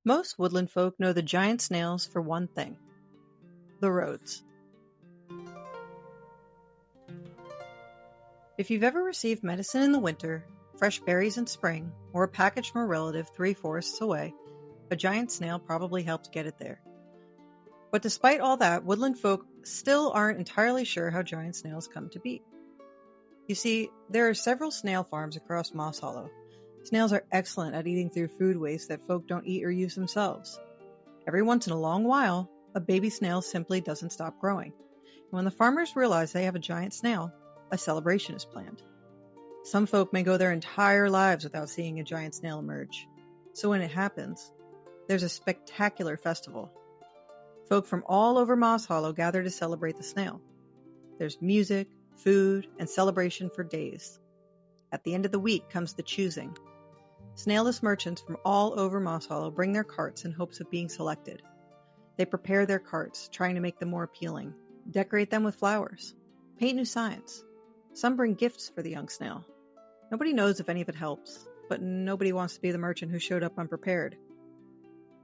Most woodland folk know the giant snails for one thing: the roads. If you've ever received medicine in the winter, fresh berries in spring, or a package from a relative 3 forests away, a giant snail probably helped get it there. But despite all that, woodland folk still aren't entirely sure how giant snails come to be. You see, there are several snail farms across Mosshollow. Snails are excellent at eating through food waste that folk don't eat or use themselves. Every once in a long while, a baby snail simply doesn't stop growing. And when the farmers realize they have a giant snail, a celebration is planned. Some folk may go their entire lives without seeing a giant snail emerge. So when it happens, there's a spectacular festival. Folk from all over Mosshollow gather to celebrate the snail. There's music, food, and celebration for days. At the end of the week comes the choosing. Snailless merchants from all over Mosshollow bring their carts in hopes of being selected. They prepare their carts, trying to make them more appealing, decorate them with flowers, paint new signs. Some bring gifts for the young snail. Nobody knows if any of it helps, but nobody wants to be the merchant who showed up unprepared.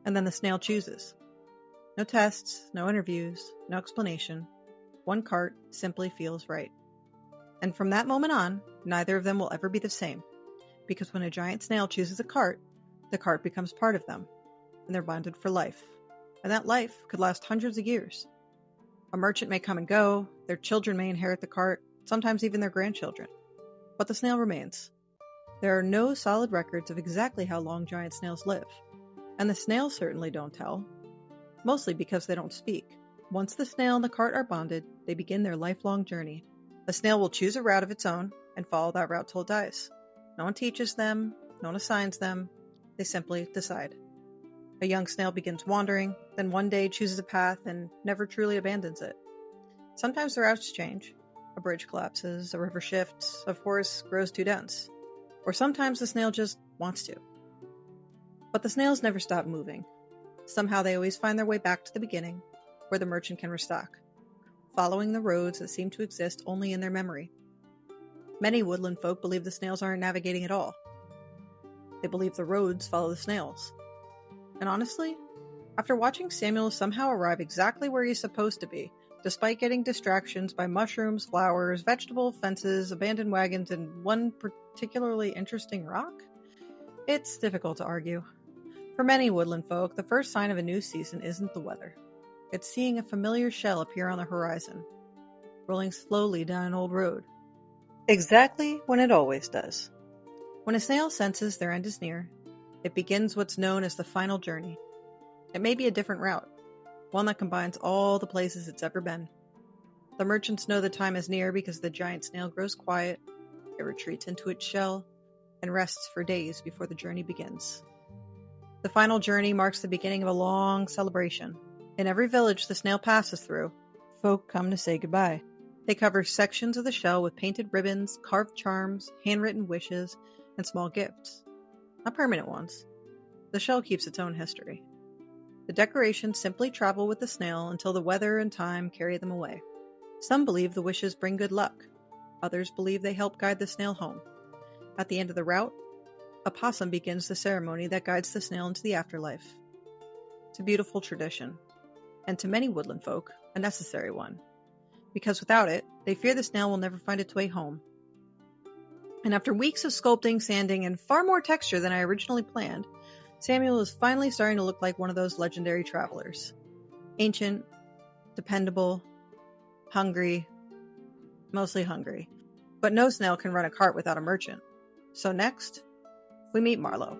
And then the snail chooses. No tests, no interviews, no explanation. One cart simply feels right. And from that moment on, neither of them will ever be the same. Because when a giant snail chooses a cart, the cart becomes part of them, and they're bonded for life. And that life could last hundreds of years. A merchant may come and go, their children may inherit the cart, sometimes even their grandchildren. But the snail remains. There are no solid records of exactly how long giant snails live. And the snails certainly don't tell. Mostly because they don't speak. Once the snail and the cart are bonded, they begin their lifelong journey. A snail will choose a route of its own and follow that route till it dies. No one teaches them, no one assigns them, they simply decide. A young snail begins wandering, then one day chooses a path and never truly abandons it. Sometimes the routes change. A bridge collapses, a river shifts, a forest grows too dense. Or sometimes the snail just wants to. But the snails never stop moving. Somehow they always find their way back to the beginning, where the merchant can restock, following the roads that seem to exist only in their memory. Many woodland folk believe the snails aren't navigating at all. They believe the roads follow the snails. And honestly, after watching Samuel somehow arrive exactly where he's supposed to be, despite getting distractions by mushrooms, flowers, vegetable fences, abandoned wagons, and one particularly interesting rock, it's difficult to argue. For many woodland folk, the first sign of a new season isn't the weather. It's seeing a familiar shell appear on the horizon, rolling slowly down an old road. Exactly when it always does. When a snail senses their end is near, it begins what's known as the final journey. It may be a different route, one that combines all the places it's ever been. The merchants know the time is near because the giant snail grows quiet, it retreats into its shell, and rests for days before the journey begins. The final journey marks the beginning of a long celebration. In every village the snail passes through, folk come to say goodbye. They cover sections of the shell with painted ribbons, carved charms, handwritten wishes, and small gifts. Not permanent ones. The shell keeps its own history. The decorations simply travel with the snail until the weather and time carry them away. Some believe the wishes bring good luck. Others believe they help guide the snail home. At the end of the route, a possum begins the ceremony that guides the snail into the afterlife. It's a beautiful tradition, and to many woodland folk, a necessary one. Because without it, they fear the snail will never find its way home. And after weeks of sculpting, sanding, and far more texture than I originally planned, Samuel is finally starting to look like one of those legendary travelers. Ancient, dependable, hungry, mostly hungry. But no snail can run a cart without a merchant. So next, we meet Marlowe.